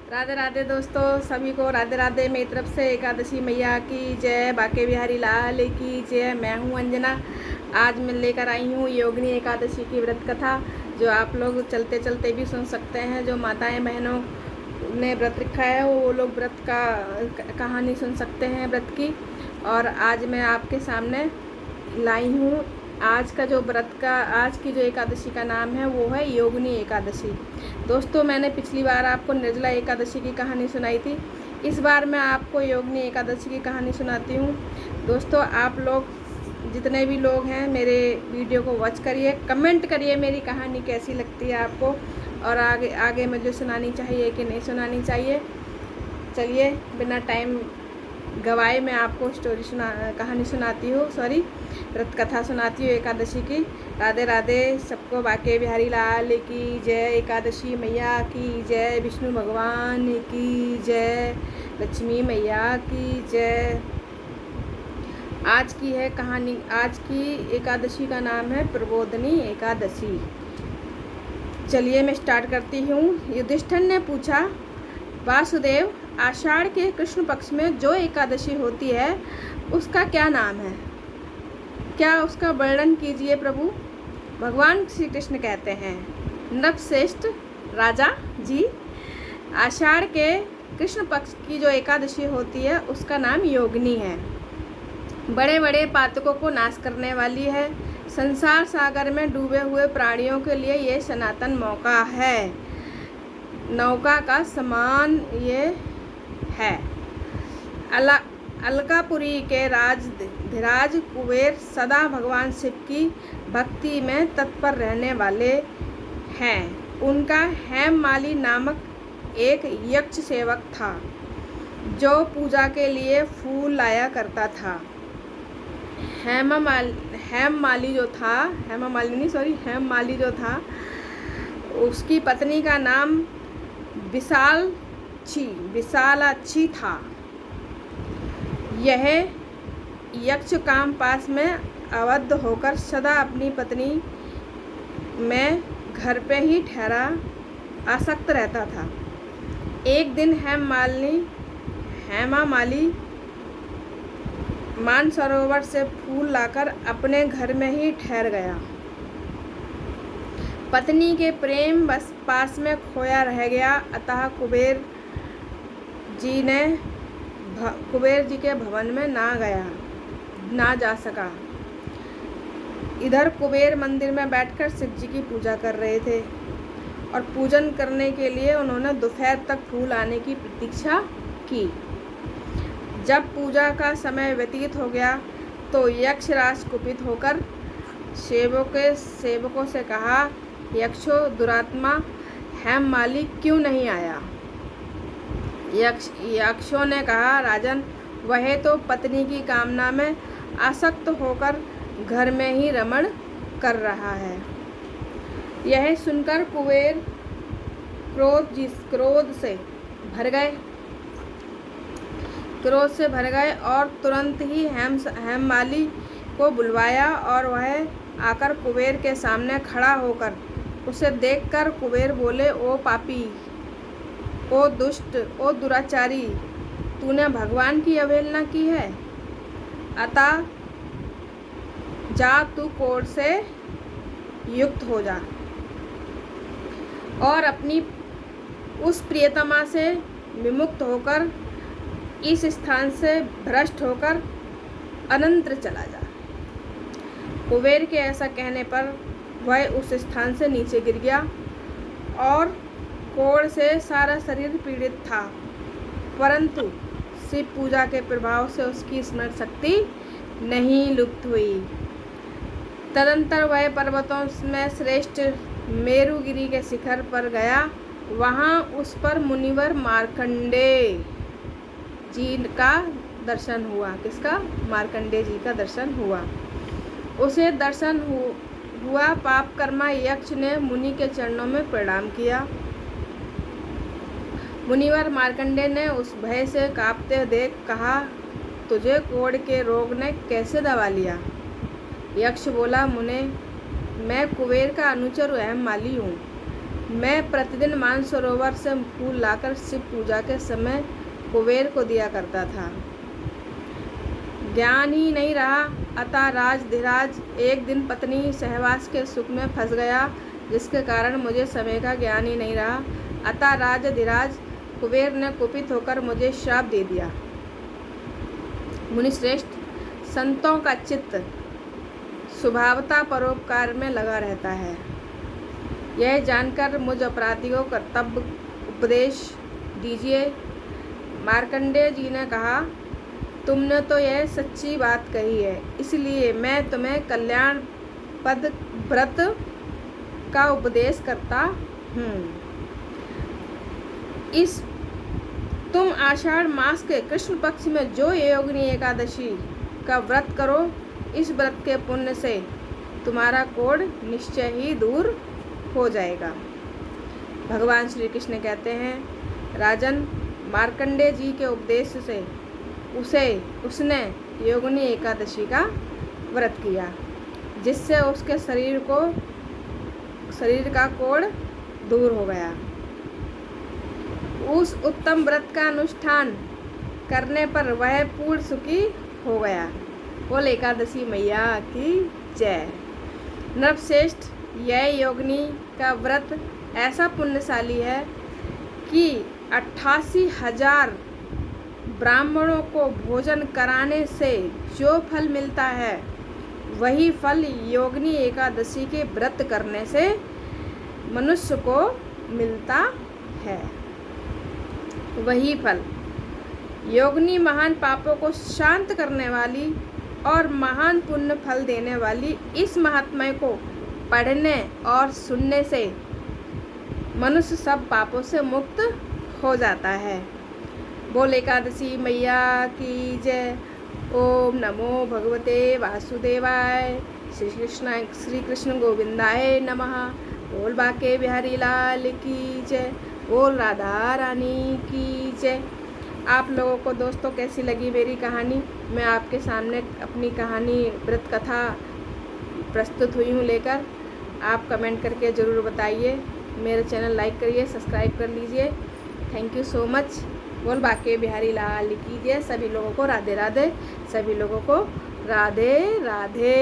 राधे राधे दोस्तों, सभी को राधे राधे। मेरी तरफ से एकादशी मैया की जय, बाके बिहारी लाल की जय। मैं हूँ अंजना। आज मैं लेकर आई हूँ योगिनी एकादशी की व्रत कथा, जो आप लोग चलते चलते भी सुन सकते हैं। जो माताएं बहनों ने व्रत रखा है वो लोग व्रत का कहानी सुन सकते हैं व्रत की। और आज मैं आपके सामने लाई हूँ आज का जो व्रत का, आज की जो एकादशी का नाम है वो है योगिनी एकादशी। दोस्तों, मैंने पिछली बार आपको निर्जला एकादशी की कहानी सुनाई थी। इस बार मैं आपको योगिनी एकादशी की कहानी सुनाती हूँ। दोस्तों, आप लोग जितने भी लोग हैं मेरे वीडियो को वॉच करिए, कमेंट करिए मेरी कहानी कैसी लगती है आपको, और आगे आगे मुझे सुनानी चाहिए कि नहीं सुनानी चाहिए। चलिए बिना टाइम गवाए मैं आपको कहानी सुनाती हूँ, व्रत कथा सुनाती हूँ एकादशी की। राधे राधे सबको। बाके बिहारी लाल की जय, एकादशी मैया की जय, विष्णु भगवान की जय, लक्ष्मी मैया की जय। आज की है कहानी, आज की एकादशी का नाम है प्रबोधनी एकादशी। चलिए मैं स्टार्ट करती हूँ। युधिष्ठिर ने पूछा, वासुदेव, आषाढ़ के कृष्ण पक्ष में जो एकादशी होती है उसका क्या नाम है? क्या उसका वर्णन कीजिए प्रभु। भगवान श्री कृष्ण कहते हैं, नृपश्रेष्ठ राजा जी, आषाढ़ के कृष्ण पक्ष की जो एकादशी होती है उसका नाम योगिनी है। बड़े बड़े पातकों को नाश करने वाली है। संसार सागर में डूबे हुए प्राणियों के लिए ये सनातन मौका है, नौका का समान ये है। अलकापुरी के राजधिराज कुबेर सदा भगवान शिव की भक्ति में तत्पर रहने वाले हैं। उनका हेममाली नामक एक यक्ष सेवक था जो पूजा के लिए फूल लाया करता था। हेममाली जो था उसकी पत्नी का नाम विशालाक्षी था। यह यक्ष काम पास में आबद्ध होकर सदा अपनी पत्नी में घर पे ही ठहरा आसक्त रहता था। एक दिन हेमामाली मानसरोवर से फूल लाकर अपने घर में ही ठहर गया। पत्नी के प्रेम बस पास में खोया रह गया, अतः कुबेर जी के भवन में ना जा सका। इधर कुबेर मंदिर में बैठकर शिव जी की पूजा कर रहे थे और पूजन करने के लिए उन्होंने दोपहर तक फूल आने की प्रतीक्षा की। जब पूजा का समय व्यतीत हो गया तो यक्षराज कुपित होकर सेवकों से कहा, यक्षो दुरात्मा, हेममाली क्यों नहीं आया? यक्षों ने कहा, राजन, वह तो पत्नी की कामना में आसक्त होकर घर में ही रमण कर रहा है। यह सुनकर कुबेर क्रोध से भर गए और तुरंत ही हेममाली को बुलवाया और वह आकर कुबेर के सामने खड़ा होकर उसे देखकर कुबेर बोले, ओ पापी, ओ दुष्ट, ओ दुराचारी, तूने भगवान की अवहेलना की है। अतः जा, तू कोढ़ से युक्त हो जा और अपनी उस प्रियतमा से विमुक्त होकर इस स्थान से भ्रष्ट होकर अनंतर चला जा। कुबेर के ऐसा कहने पर वह उस स्थान से नीचे गिर गया और कोढ़ से सारा शरीर पीड़ित था, परंतु शिव पूजा के प्रभाव से उसकी स्मरण शक्ति नहीं लुप्त हुई। तदंतर वह पर्वतों में श्रेष्ठ मेरुगिरी के शिखर पर गया। वहाँ उस पर मुनिवर मार्कंडेय जी का दर्शन हुआ। किसका? मार्कंडेय जी का दर्शन हुआ। उसे दर्शन हुआ पापकर्मा यक्ष ने मुनि के चरणों में प्रणाम किया। मुनिवर मार्कंडेय ने उस भय से कांपते देख कहा, तुझे कोढ़ के रोग ने कैसे दबा लिया? यक्ष बोला, मुने, मैं कुबेर का अनुचर हेममाली हूँ। मैं प्रतिदिन मानसरोवर से फूल लाकर शिव पूजा के समय कुबेर को दिया करता था। ज्ञान ही नहीं रहा, अतः राजधिराज एक दिन पत्नी सहवास के सुख में फंस गया, जिसके कारण मुझे समय का ज्ञान ही नहीं रहा। अतः राजधिराज कुबेर ने कुपित होकर मुझे श्राप दे दिया। मुनिश्रेष्ठ, संतों का चित्त स्वभावतः परोपकार में लगा रहता है। यह जानकर मुझ अपराधी को कर्तव्य उपदेश दीजिए। मार्कंडेय जी ने कहा, तुमने तो यह सच्ची बात कही है, इसलिए मैं तुम्हें कल्याण पद व्रत का उपदेश करता हूँ। तुम आषाढ़ मास के कृष्ण पक्ष में जो योगिनी एकादशी का व्रत करो, इस व्रत के पुण्य से तुम्हारा कोढ़ निश्चय ही दूर हो जाएगा। भगवान श्री कृष्ण कहते हैं, राजन, मार्कंडेय जी के उपदेश से उसने योगिनी एकादशी का व्रत किया, जिससे उसके शरीर का कोढ़ दूर हो गया। उस उत्तम व्रत का अनुष्ठान करने पर वह पूर्ण सुखी हो गया। बोल एकादशी मैया की जय। नरश्रेष्ठ, यह योगिनी का व्रत ऐसा पुण्यशाली है कि 88,000 ब्राह्मणों को भोजन कराने से जो फल मिलता है, वही फल योगिनी एकादशी के व्रत करने से मनुष्य को मिलता है। वही फल योगिनी महान पापों को शांत करने वाली और महान पुण्य फल देने वाली इस महात्म्य को पढ़ने और सुनने से मनुष्य सब पापों से मुक्त हो जाता है। बोल एकादशी मैया की जय। ओम नमो भगवते वासुदेवाय। श्री कृष्ण गोविंदाय नमः। बोल बाके बिहारी लाल की जय। बोल राधा रानी की जय। आप लोगों को दोस्तों कैसी लगी मेरी कहानी? मैं आपके सामने अपनी कहानी व्रत कथा प्रस्तुत हुई हूँ लेकर। आप कमेंट करके ज़रूर बताइए। मेरे चैनल लाइक करिए, सब्सक्राइब कर लीजिए। Thank you so much. बोल बाके बिहारी लाल की जय। सभी लोगों को राधे राधे। सभी लोगों को राधे राधे।